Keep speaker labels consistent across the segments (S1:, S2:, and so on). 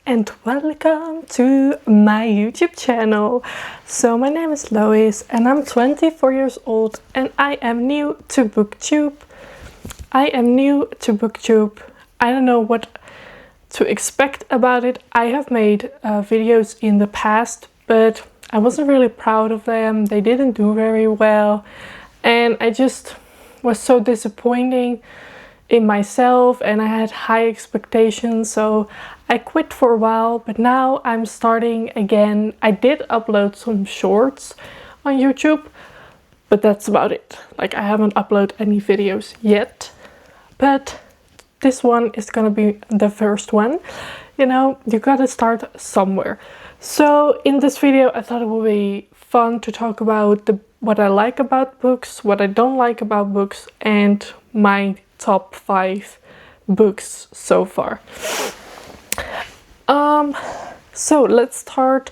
S1: and welcome to my YouTube channel. So my name is Lois and I'm 24 years old and I am new to booktube. I don't know what to expect about it. I have made videos in the past, but I wasn't really proud of them. They didn't do very well and I just was so disappointing in myself and I had high expectations, so I quit for a while, but now I'm starting again. I did upload some shorts on YouTube, but that's about it. Like, I haven't uploaded any videos yet, but this one is gonna be the first one. You know, you gotta start somewhere. So in this video I thought it would be fun to talk about what I like about books, what I don't like about books, and my top 5 books so far. So let's start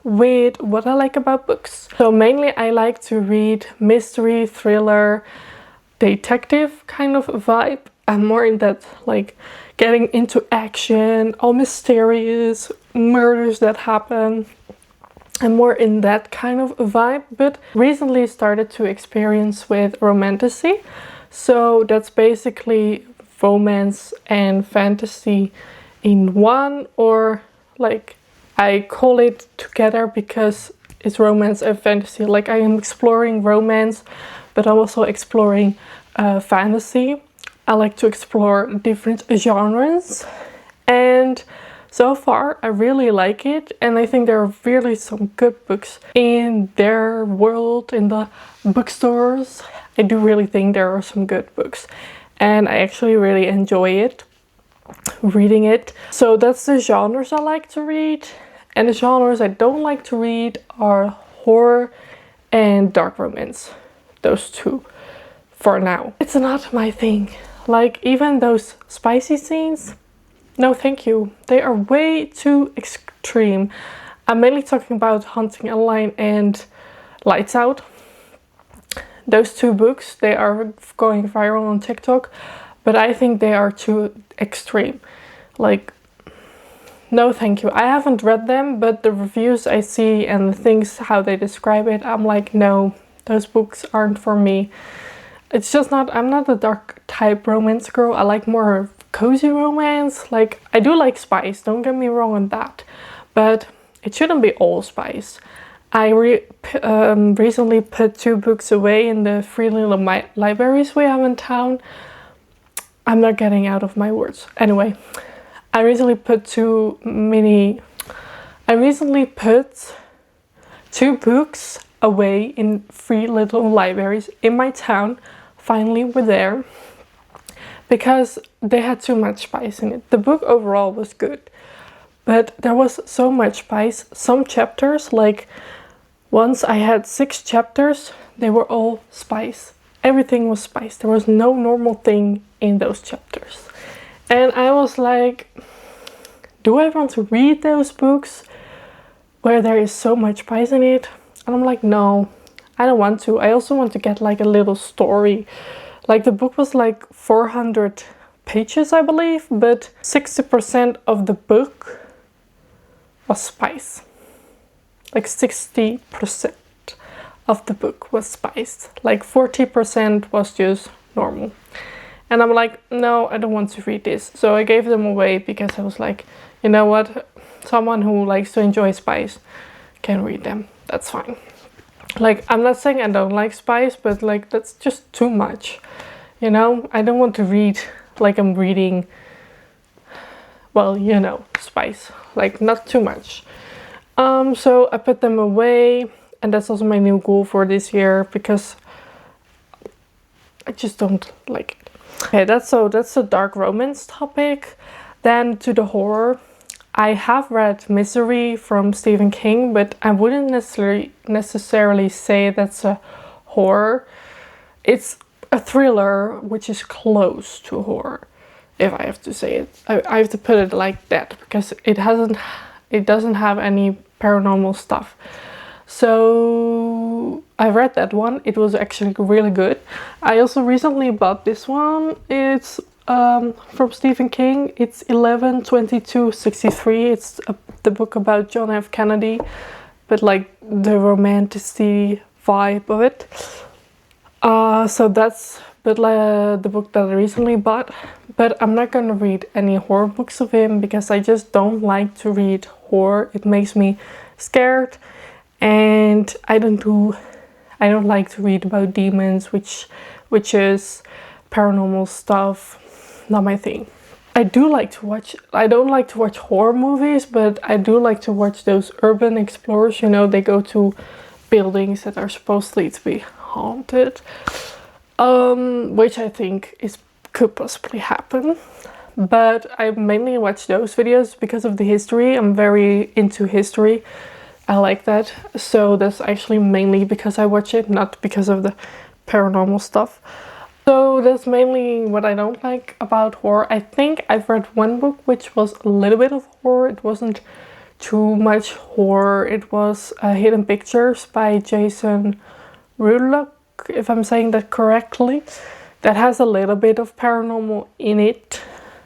S1: with what I like about books. So mainly I like to read mystery, thriller, detective kind of vibe. I'm more in that, like, getting into action, all mysterious murders that happen. I'm more in that kind of vibe, but recently started to experience with romantasy. So that's basically romance and fantasy in one, or like I call it together because it's romance and fantasy. Like, I am exploring romance, but I'm also exploring fantasy. I like to explore different genres, and so far I really like it, and I think there are really some good books in their world, in the bookstores. I do really think there are some good books and I actually really enjoy it, reading it. So that's the genres I like to read, and the genres I don't like to read are horror and dark romance. Those two for now. It's not my thing. Like, even those spicy scenes, no thank you. They are way too extreme. I'm mainly talking about Hunting a Lion and Lights Out. Those two books, they are going viral on TikTok, but I think they are too extreme. Like, no thank you. I haven't read them, but the reviews I see and the things how they describe it, I'm like, no, those books aren't for me. It's just not, I'm not a dark type romance girl. I like more cozy romance. Like, I do like spice, don't get me wrong on that, but it shouldn't be all spice. I recently put 2 books away in the free little libraries we have in town. I'm not getting out of my words. Anyway, I recently put 2 books away in free little libraries in my town. Finally, we're there because they had too much spice in it. The book overall was good, but there was so much spice. Some chapters, like, once I had 6 chapters, they were all spice. Everything was spice. There was no normal thing in those chapters. And I was like, do I want to read those books where there is so much spice in it? And I'm like, no, I don't want to. I also want to get like a little story. Like, the book was like 400 pages, I believe, but 60% of the book was spice. Like 60% of the book was spice. Like 40% was just normal. And I'm like, no, I don't want to read this. So I gave them away because I was like, you know what? Someone who likes to enjoy spice can read them. That's fine. Like, I'm not saying I don't like spice, but like, that's just too much. You know, I don't want to read like I'm reading, well, you know, spice. Like, not too much. So I put them away, and that's also my new goal for this year because I just don't like it. Okay, that's the dark romance topic. Then to the horror. I have read Misery from Stephen King, but I wouldn't necessarily say that's a horror. It's a thriller, which is close to horror, if I have to say it. I have to put it like that because it doesn't have any paranormal stuff. So I read that one. It was actually really good. I also recently bought this one. It's from Stephen King. It's 11/22/63. It's the book about John F. Kennedy, but like the romantic vibe of it. So that's the book that I recently bought. But I'm not gonna read any horror books of him because I just don't like to read horror. It makes me scared, and I don't like to read about demons, witches, paranormal stuff. Not my thing. I don't like to watch horror movies, but I do like to watch those urban explorers. You know, they go to buildings that are supposedly to be haunted, which I think could possibly happen. But I mainly watch those videos because of the history. I'm very into history. I like that. So that's actually mainly because I watch it, not because of the paranormal stuff. So that's mainly what I don't like about horror. I think I've read one book which was a little bit of horror. It wasn't too much horror. It was Hidden Pictures by Jason Rekulak, if I'm saying that correctly. That has a little bit of paranormal in it,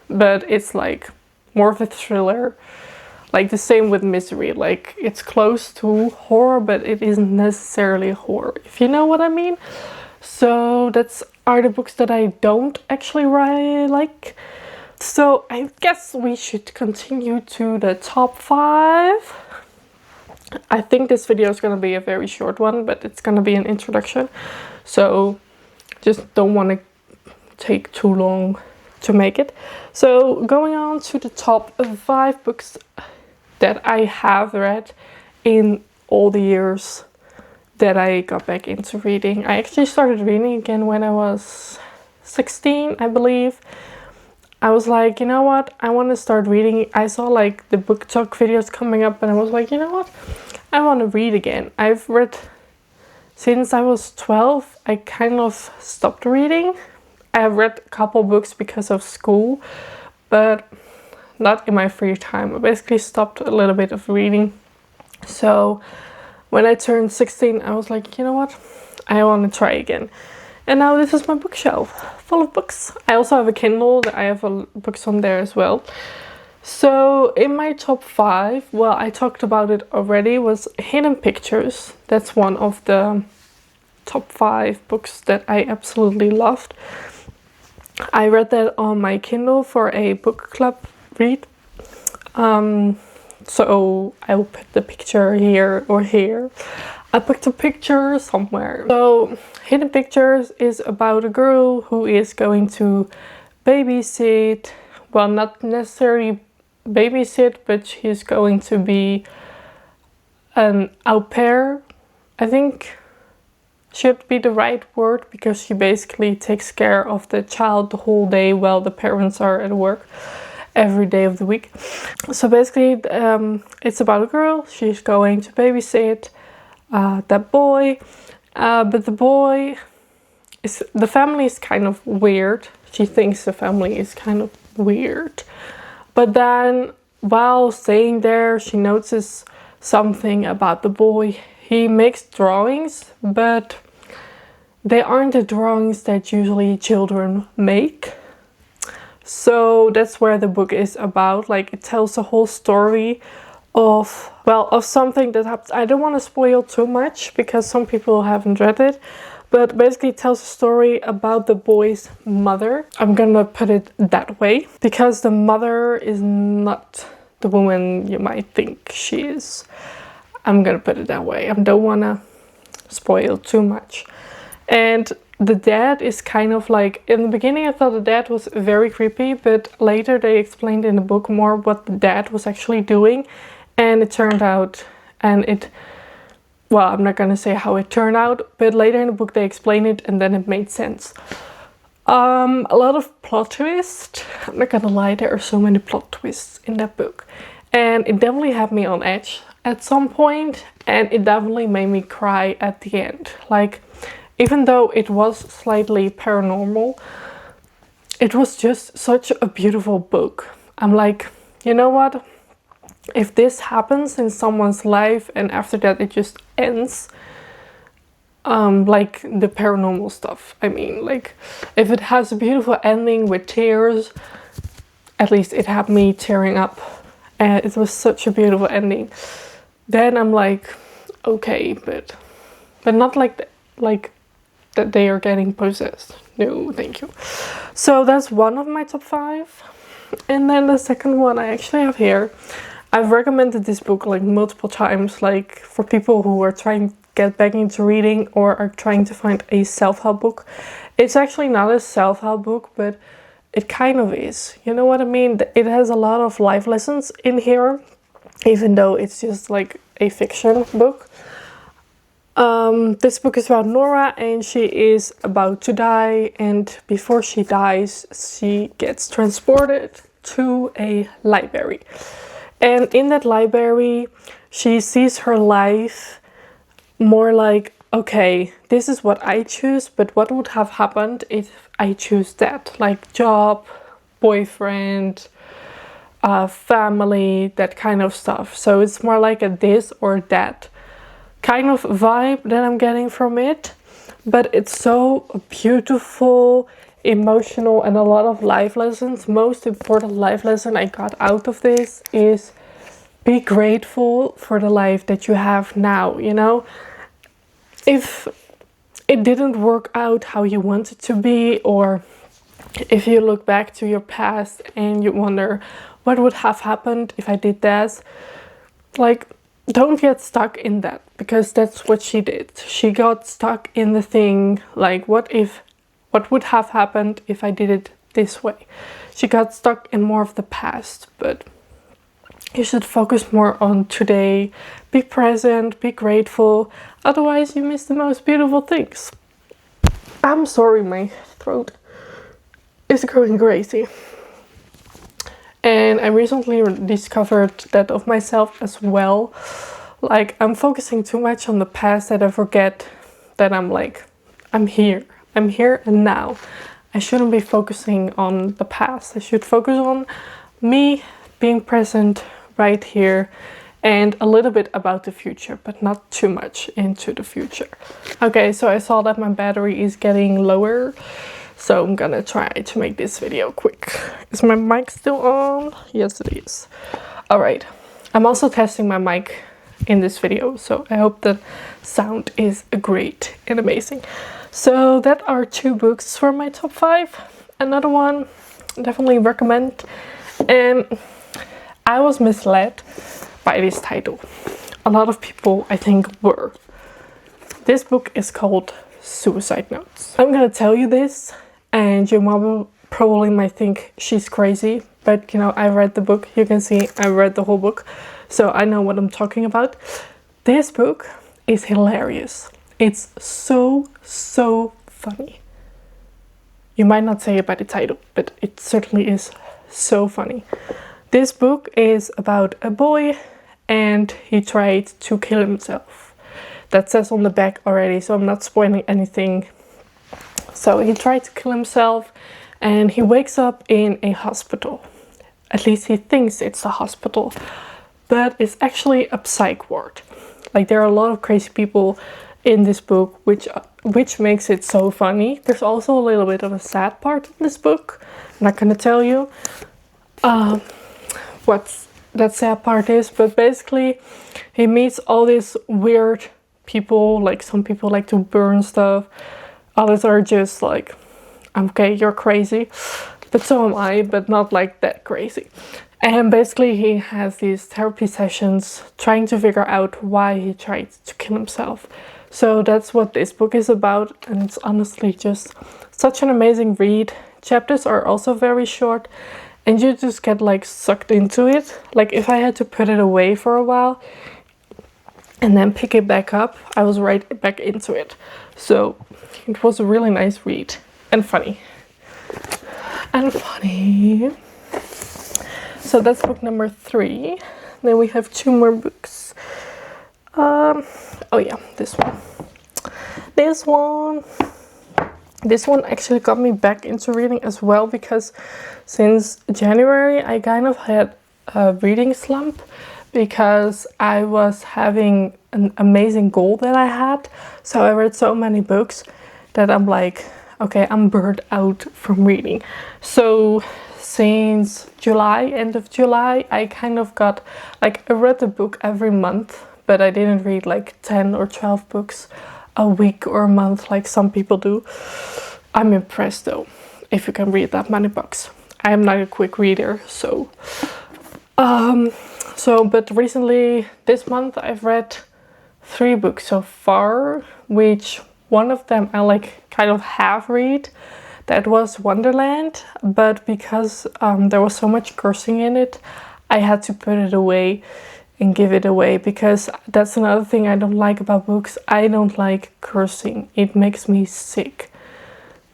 S1: but it's like more of a thriller. Like the same with Misery. Like it's close to horror, but it isn't necessarily horror, if you know what I mean. So that's are the books that I don't actually really like. So I guess we should continue to the top 5. I think this video is going to be a very short one, but it's going to be an introduction. So just don't want to take too long to make it. So going on to the top 5 books that I have read in all the years that I got back into reading. I actually started reading again when I was 16, I believe. I was like, you know what, I want to start reading. I saw like the book talk videos coming up and I was like, you know what, I want to read again. I've read since I was 12. I kind of stopped reading. I have read a couple books because of school, but not in my free time. I basically stopped a little bit of reading. So when I turned 16, I was like, you know what, I want to try again. And now this is my bookshelf full of books. I also have a Kindle that I have books on there as well. So in my top 5, well, I talked about it already, was Hidden Pictures. That's one of the top 5 books that I absolutely loved. I read that on my Kindle for a book club read. So I will put the picture here or here. I put the picture somewhere. So Hidden Pictures is about a girl who is going to babysit. Well, not necessarily babysit, but she's going to be an au pair. I think should be the right word, because she basically takes care of the child the whole day while the parents are at work every day of the week. So basically it's about a girl. She's going to babysit that boy, but the family is kind of weird. She thinks the family is kind of weird, but then while staying there she notices something about the boy. He makes drawings, but they aren't the drawings that usually children make. So that's where the book is about. Like, it tells the whole story of something that happens. I don't want to spoil too much because some people haven't read it, but basically it tells a story about the boy's mother. I'm gonna put it that way because the mother is not the woman you might think she is. I'm gonna put it that way. I don't want to spoil too much. And the dad is kind of like, in the beginning I thought the dad was very creepy, but later they explained in the book more what the dad was actually doing. And it turned out, I'm not gonna say how it turned out, but later in the book they explain it and then it made sense. A lot of plot twists. I'm not gonna lie, there are so many plot twists in that book. And it definitely had me on edge at some point, and it definitely made me cry at the end. Like, even though it was slightly paranormal, it was just such a beautiful book. I'm like, you know what? If this happens in someone's life and after that it just ends, like the paranormal stuff. I mean, like, if it has a beautiful ending with tears, at least it had me tearing up, and it was such a beautiful ending, then I'm like, okay, but not like that they are getting possessed. No, thank you. So that's one of my top 5. And then the second one I actually have here. I've recommended this book like multiple times, like for people who are trying to get back into reading or are trying to find a self-help book. It's actually not a self-help book, but it kind of is. You know what I mean? It has a lot of life lessons in here, even though it's just like a fiction book. This book is about Nora, and she is about to die, and before she dies, she gets transported to a library. And in that library, she sees her life more like, okay, this is what I choose, but what would have happened if I choose that? Like job, boyfriend, family, that kind of stuff. So it's more like a this or that kind of vibe that I'm getting from it. But it's so beautiful, emotional, and a lot of life lessons. Most important life lesson I got out of this is be grateful for the life that you have now, you know? If it didn't work out how you want it to be, or if you look back to your past and you wonder what would have happened if I did that, like, don't get stuck in that, because that's what she did. She got stuck in the thing, like, what would have happened if I did it this way? She got stuck in more of the past, but you should focus more on today. Be present, be grateful, otherwise you miss the most beautiful things. I'm sorry, my throat is going crazy. And I recently discovered that of myself as well. Like, I'm focusing too much on the past that I forget that I'm here and now. I shouldn't be focusing on the past. I should focus on me being present right here and a little bit about the future, but not too much into the future. Okay, so I saw that my battery is getting lower, so I'm gonna try to make this video quick. Is my mic still on? Yes, it is. All right, I'm also testing my mic in this video, so I hope the sound is great and amazing. So that are 2 books for my top 5. Another one, definitely recommend. And I was misled by this title. A lot of people, I think, were. This book is called Suicide Notes. I'm gonna tell you this, and your mom probably might think she's crazy, but you know, I read the book. You can see I read the whole book, so I know what I'm talking about. This book is hilarious. It's so funny. You might not say it by the title, but it certainly is so funny. This book is about a boy, and he tried to kill himself. That says on the back already, so I'm not spoiling anything. So he tried to kill himself, and he wakes up in a hospital. At least he thinks it's a hospital, but it's actually a psych ward. Like, there are a lot of crazy people in this book, which makes it so funny. There's also a little bit of a sad part in this book. I'm not gonna tell you what that sad part is, but basically he meets all these weird people. Like, some people like to burn stuff, others are just like, okay, you're crazy, but so am I, but not like that crazy. And basically he has these therapy sessions trying to figure out why he tried to kill himself. So that's what this book is about, and it's honestly just such an amazing read. Chapters are also very short, and you just get like sucked into it. Like, if I had to put it away for a while and then pick it back up, I was right back into it. So it was a really nice read, and funny. So that's book number 3. Then we have 2 more books. Oh yeah, this one actually got me back into reading as well, because since January I kind of had a reading slump, because I was having an amazing goal that I had. So I read so many books that I'm like, okay, I'm burnt out from reading. So since July, end of July, I kind of got, like, I read a book every month, but I didn't read like 10 or 12 books a week or a month like some people do. I'm impressed though, if you can read that many books. I am not a quick reader, so but recently this month I've read 3 books so far, which one of them I like kind of half read. That was Wonderland, but because there was so much cursing in it, I had to put it away and give it away, because that's another thing I don't like about books. I don't like cursing. It makes me sick.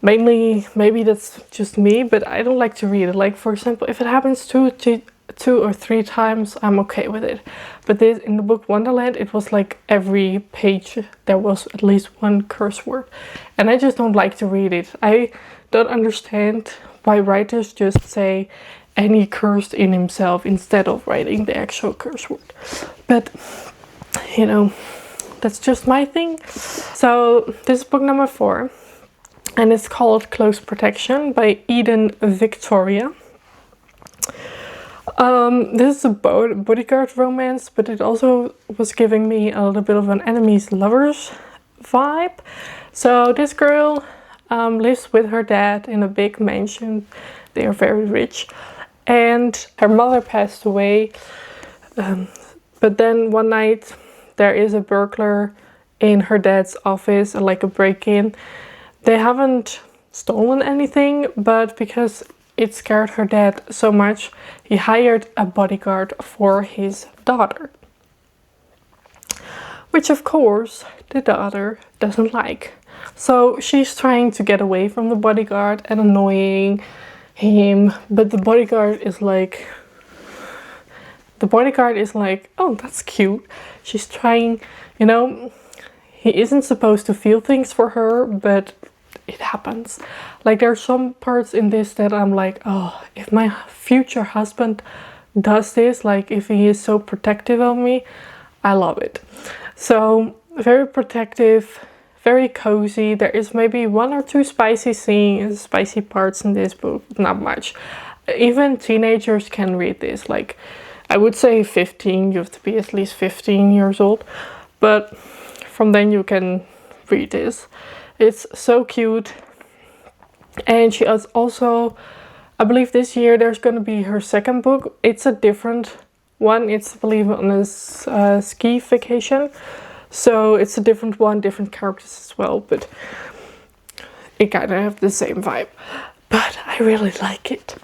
S1: Mainly, maybe that's just me, but I don't like to read it. Like, for example, if it happens two or three times, I'm okay with it. But this, in the book Wonderland, it was like every page there was at least one curse word. And I just don't like to read it. I don't understand why writers just say, and he cursed in himself, instead of writing the actual curse word. But, you know, that's just my thing. So this is book number 4. And it's called Close Protection by Eden Victoria. This is a bodyguard romance, but it also was giving me a little bit of an enemies lovers vibe. So this girl lives with her dad in a big mansion. They are very rich. And her mother passed away. But then one night there is a burglar in her dad's office, like a break-in. They haven't stolen anything, but because it scared her dad so much, he hired a bodyguard for his daughter. Which, of course, the daughter doesn't like. So she's trying to get away from the bodyguard and annoying him, but the bodyguard is like, oh, that's cute. She's trying, you know, he isn't supposed to feel things for her, but it happens. Like, there are some parts in this that I'm like, oh, if my future husband does this, like if he is so protective of me, I love it. So very protective, very cozy. There is maybe 1 or 2 spicy parts in this book, not much. Even teenagers can read this. Like, I would say 15, you have to be at least 15 years old, but from then you can read this. It's so cute. And she has also, I believe this year there's going to be her second book. It's a different one. It's, I believe, on a ski vacation. So it's a different one, different characters as well. But it kind of have the same vibe. But I really like it.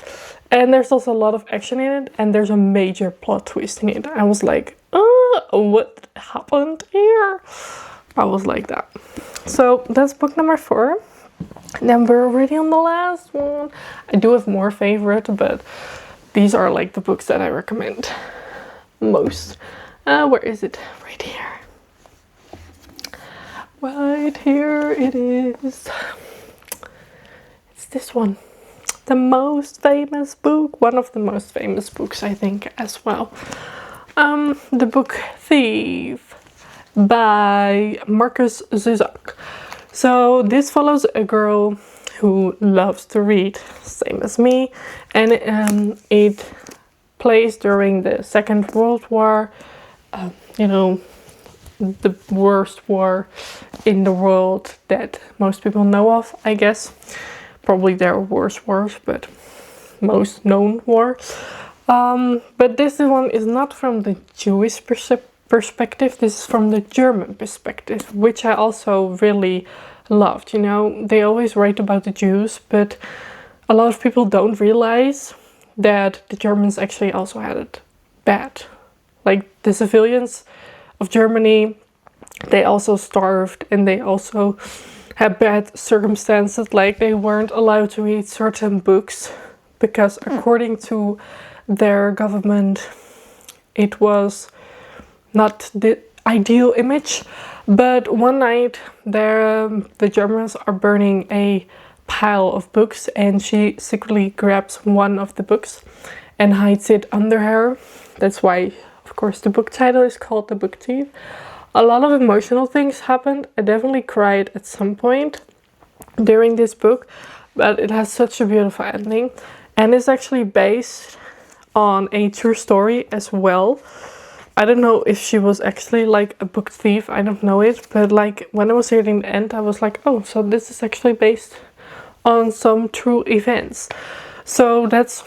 S1: And there's also a lot of action in it. And there's a major plot twist in it. I was like, oh, what happened here? I was like that. So that's book number 4. And then we're already on the last one. I do have more favorite, but these are like the books that I recommend most. Where is it? Right here. Right here it is. It's this one. The most famous book. One of the most famous books, I think, as well. The book Thief by Markus Zusak. So this follows a girl who loves to read, same as me, and it plays during the Second World War, you know, the worst war in the world that most people know of, I guess. Probably there are worse wars, but most known war. But this one is not from the Jewish perspective. This is from the German perspective, which I also really loved. You know, they always write about the Jews, but a lot of people don't realize that the Germans actually also had it bad. Like, the civilians of Germany, they also starved, and they also had bad circumstances. Like, they weren't allowed to read certain books because according to their government it was not the ideal image. But one night the Germans are burning a pile of books, and she secretly grabs one of the books and hides it under her. That's why, of of course the book title is called The Booktube. A lot of emotional things happened. I definitely cried at some point during this book, but it has such a beautiful ending, and it's actually based on a true story as well. I don't know if she was actually like a book thief, I don't know it, but like when I was reading the end I was like, oh, so this is actually based on some true events. So that's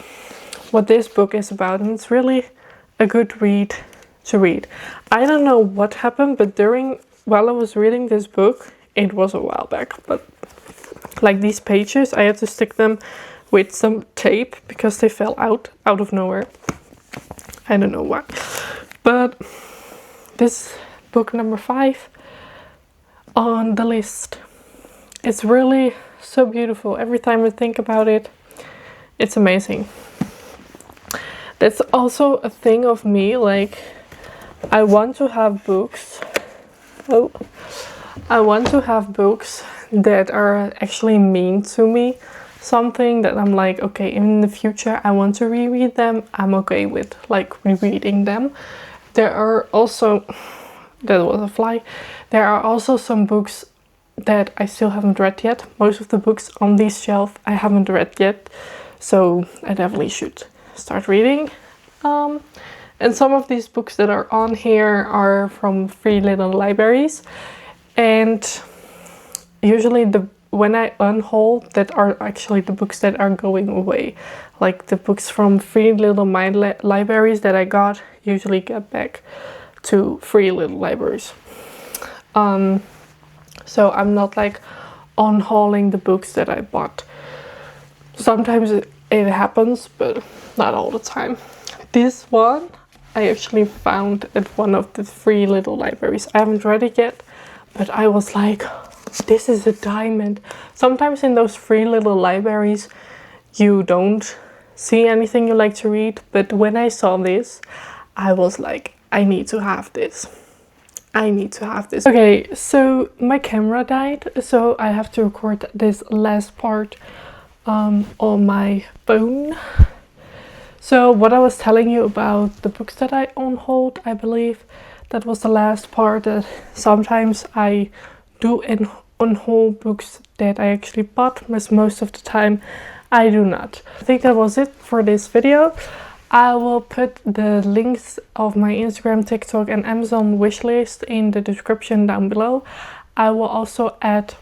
S1: what this book is about, and it's really a good read to read. I don't know what happened, but while I was reading this book, it was a while back, but like these pages, I had to stick them with some tape because they fell out of nowhere. I don't know why. But this book number 5 on the list. It's really so beautiful. Every time I think about it, it's amazing. That's also a thing of me, like I want to have books. I want to have books that are actually mean to me. Something that I'm like, okay, in the future I want to reread them. I'm okay with like rereading them. There are also, that was a fly. There are also some books that I still haven't read yet. Most of the books on this shelf I haven't read yet. So I definitely should start reading. And some of these books that are on here are from free little libraries. And usually when I unhaul, that are actually the books that are going away. Like the books from free little libraries that I got usually get back to free little libraries. So I'm not like unhauling the books that I bought. Sometimes it happens, but not all the time. This one I actually found at one of the free little libraries. I haven't read it yet, but I was like, this is a diamond. Sometimes in those free little libraries you don't see anything you like to read, but when I saw this I was like, I need to have this. I need to have this. Okay, so my camera died, so I have to record this last part on my phone. So what I was telling you about the books that I unhauled, I believe that was the last part, that sometimes I do unhaul books that I actually bought, but most of the time I do not. I think that was it for this video. I will put the links of my Instagram, TikTok and Amazon wishlist in the description down below. I will also add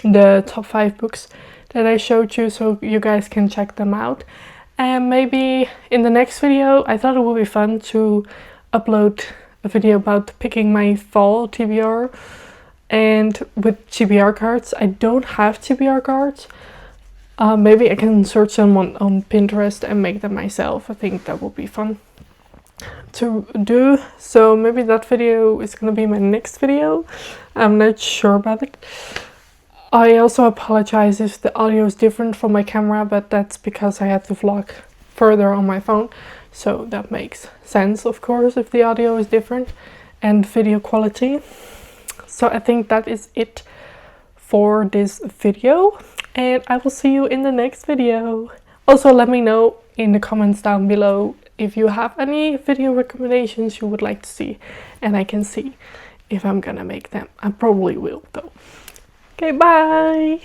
S1: the top 5 books that I showed you so you guys can check them out. And maybe in the next video, I thought it would be fun to upload a video about picking my fall TBR. And with TBR cards, I don't have TBR cards. Maybe I can search them on Pinterest and make them myself. I think that will be fun to do. So maybe that video is gonna be my next video. I'm not sure about it. I also apologize if the audio is different from my camera, but that's because I had to vlog further on my phone. So that makes sense, of course, if the audio is different and video quality. So I think that is it for this video, and I will see you in the next video. Also, let me know in the comments down below if you have any video recommendations you would like to see, and I can see if I'm gonna make them. I probably will though. Okay, bye!